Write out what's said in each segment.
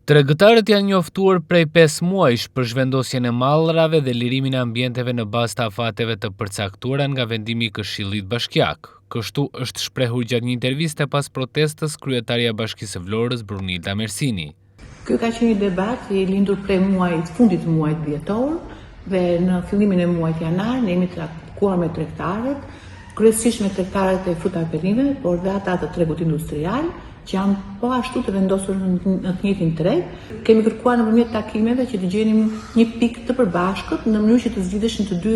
Tregëtarët janë njoftuar prej 5 muajsh për zhvendosjen e mallrave dhe lirimin e ambienteve në bazë të afateve të përcaktuara nga vendimi i Këshillit Bashkiak. Kështu është shprehur gjatë një interviste pas protestës kryetaria e Bashkisë së Vlorës Brunilda Mersini. Ky ka qenë një debat i lindur prej fundit të muajit dhjetor dhe në fillimin e muajit janar ne jemi takuar me tregtarët, kryesisht me tregtarët e frutaperimeve, por dhe ata të tregut industrial, që janë po ashtu të vendosur në të njëjtin treg. Kemi kërkuar nëpërmjet takimeve që të gjenim një pikë të përbashkët në mënyrë që të zgjidheshin të dy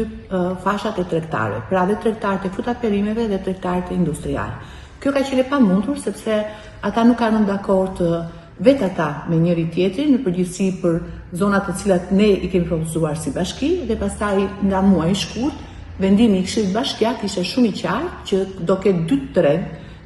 fashat e tregtarëve, pra dhe tregtarët e frutaperimeve dhe tregtarët e industrial. Kjo ka qenë e pamundur sepse ata nuk kanë rënë dakord vetë ata me njëri tjetrin në përgjithësi për zonat të cilat ne i kemi propozuar si bashki dhe pastaj nga muaji i shkurt vendimi i Këshillit Bashkiak ishte shumë i qartë që do ketë dy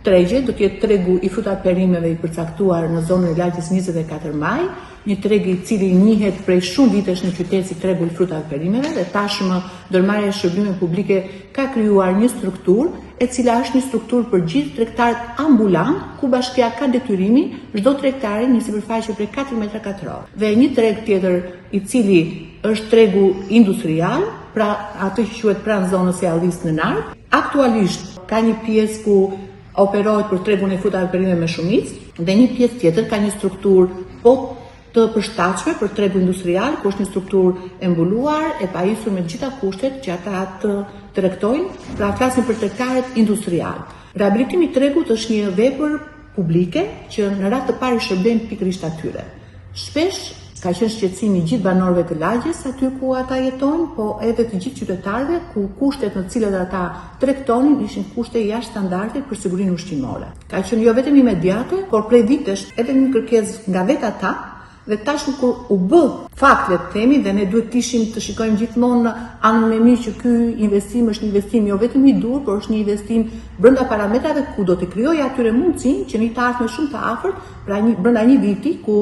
tregje, do të jetë tregu i frutaperimeve i përcaktuar në zonën e lagjes 24 maj, një treg i cili njihet prej shumë vitesh në qytet si tregu i frutaperimeve dhe tashmë ndërmarrja e shërbimeve publike ka krijuar një strukturë e cila është një strukturë për gjithë tregtarët ambulant, ku Bashkia ka detyrimin çdo tregtari një sipërfaqe prej 4 metra katror. Dhe një treg tjetër i cili është tregu industrial, pra atë që quhet pranë zonës së Allis në Nard. Aktualisht ka një pjesë ku operohet për tregun e frutaperimeve me shumicë dhe një pjesë tjetër ka një strukturë po të përshtatshme për tregu industrial, ku është një strukturë e mbuluar, e pajisur me gjitha kushtet që ata të tregtojnë, pra flasim për tregtarët industrial. Rehabilitimi i tregut është një vepër publike që në radhë të parë shërben pikërisht atyre. Shpesh ka qenë shqetësimi i gjithë banorëve të lagjes aty ku ata jetojnë, po edhe të gjithë qytetarëve ku kushtet në të cilat ata tregtonin ishin kushte jashtë standardit për sigurinë ushqimore. Ka qenë jo vetëm imediate, por prej vitesh edhe një kërkesë nga vetë ata. Dhe tashmë kur u bë fakt le të themi dhe ne duhet të shikojmë gjithmonë anën e mirë që ky investim është një investim jo vetëm i dur, por është një investim brenda parametrave ku do të krijojë atyre mundësinë që në të ardhmen shumë të afërt, pra brenda një viti ku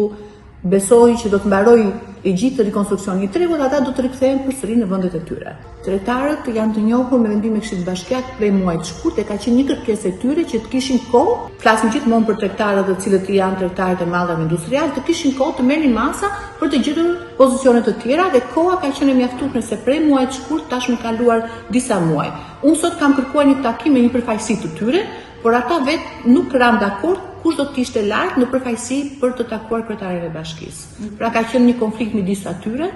besoj që do të mbarojë e gjithë rikonstruksioni i tregut, ata do të rikthehen përsëri në vendet e tyre. Tregtarët janë të njohur me vendimin e Këshillit Bashkiak prej muajit shkurt e ka qenë një kërkesë e tyre që të kishin kohë, flasim gjithmonë për tregtarët të cilët janë tregtarët e mallrave industrial, të kishin kohë të merrnin masa për të gjetur pozicione të tjera dhe koha ka qenë e mjaftueshme se prej muajit shkurt tashmë kanë kaluar disa muaj. Unë sot kam kërkuar një takim me një përfaqësi të tyre, por ata vetë nuk kanë dakord kush do të kishte lart në përfaqësi për të takuar kryetarin e bashkisë. Pra ka qenë një konflikt midis atyre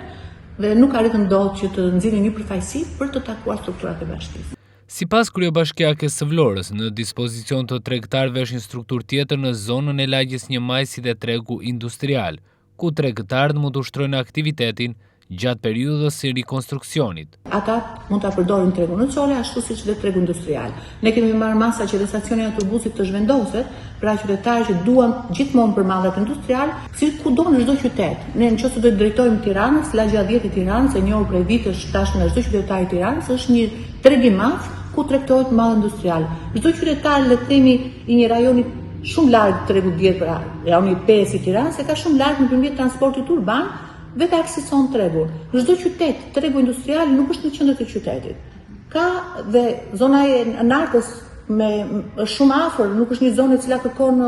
dhe nuk arritën dot që të nxjinin një përfaqësi për të takuar strukturat e bashkisë. Sipas kryebashkiakes së Vlorës, në dispozicion të tregtarëve është një strukturë tjetër në zonën e lagjes 1 maj si dhe tregu industrial, ku tregtarët mund të ushtrojnë aktivitetin gjatë periudhës së rikonstruksionit. Ata mund ta përdorin tregun në çole ashtu siç dhe tregu industrial. Ne kemi marrë masa që dhe stacioni i autobusit të zhvendoset, pra qytetarët që duan gjithmonë për mallat industrial, si kudo në çdo qytet. Ne nëse do të drejtojmë Tiranës, lagja 10 e Tiranës, e njohur prej vitesh tashmë nga çdo qytetar i Tiranës, është një treg i madh ku tregtohet mall industrial. Çdo qytetar, le të themi, i një rajoni shumë larg tregut 10, pra rajoni 5 i Tiranës, e ka shumë larg nëpërmjet transportit urban, vetë akseson tregun. Në çdo qytet, tregu industrial nuk është në qendër të qytetit. Ka dhe zona e Nartës është shumë afër, nuk është një zonë e cila kërkon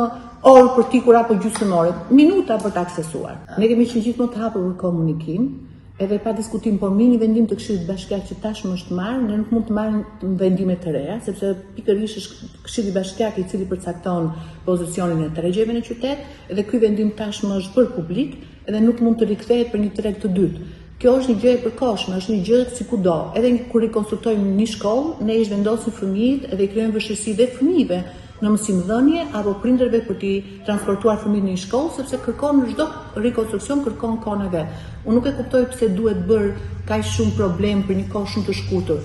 orë për tikur apo gjysmore, minuta për të aksesuar. Ne kemi qenë gjithmonë të hapur për komunikim, edhe pa diskutim, por me një vendim të Këshillit Bashkiak që tashmë është marrë, ne nuk mund të marrim vendime të reja, sepse pikërisht është Këshilli Bashkiak i cili përcakton pozicionin e tregjeve në qytet, dhe ky vendim tashmë është bërë publik, edhe nuk mund të rikthehet për një treg të dytë. Kjo është një gjë e përkohshme, është një gjë si kudo. Edhe kur rikonstruktojmë një shkollë, ne i zhvendosim fëmijët dhe i krijojmë vështirësi dhe fëmijëve në mësimdhënie apo prindërve për t'i transportuar fëmijët në një shkollë, sepse kërkon në çdo rikonstruksion kërkon kohën e vet. Unë nuk e kuptoj pse duhet bërë kaq shumë problem për një kohë shumë të shkurtër.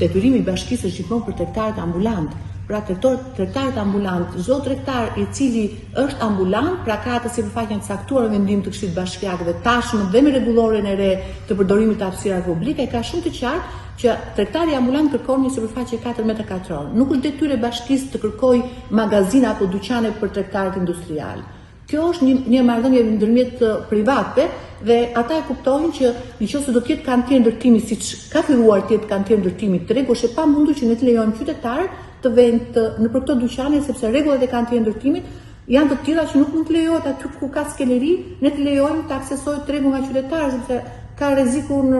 Detyrimi i bashkisë është gjithmonë për tregtarët ambulant. Pra tregtarët ambulant, çdo tregtar i cili është ambulant, pra ka atë sipërfaqen të caktuar në vendim të Këshillit Bashkiak dhe tashmë dhe me rregulloren e re të përdorimit të hapësirave publike, ka shumë të qartë që tregtari ambulant kërkon një sipërfaqe 4 metra katror. Nuk është detyrë e bashkisë të kërkojë magazina apo dyqane për tregtarët industrial. Kjo është një marrëdhënie ndërmjet privatëve dhe ata e kuptojnë që nëse do të jetë kantier ndërtimi siç ka filluar të jetë kantier ndërtimi tregu, është e pamundur që ne të lejojmë qytetarët të vend në për këto dyqane sepse rregullat e kantierë ndërtimit janë të tilla që nuk mund të lejohet aty ku ka skeleri, ne të lejojmë të aksesohet tregu nga qytetarë, sepse ka rrezikun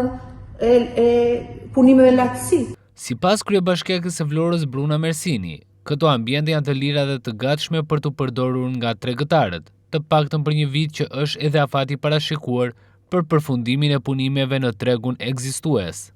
e punimeve lartësi. Sipas kryebashkiakës së Vlorës Bruna Mersini, këto ambiente janë të lira dhe të gatshme për të përdorur nga tregëtarët, të paktën për një vit që është edhe afati parashikuar për përfundimin e punimeve në tregun ekzistues.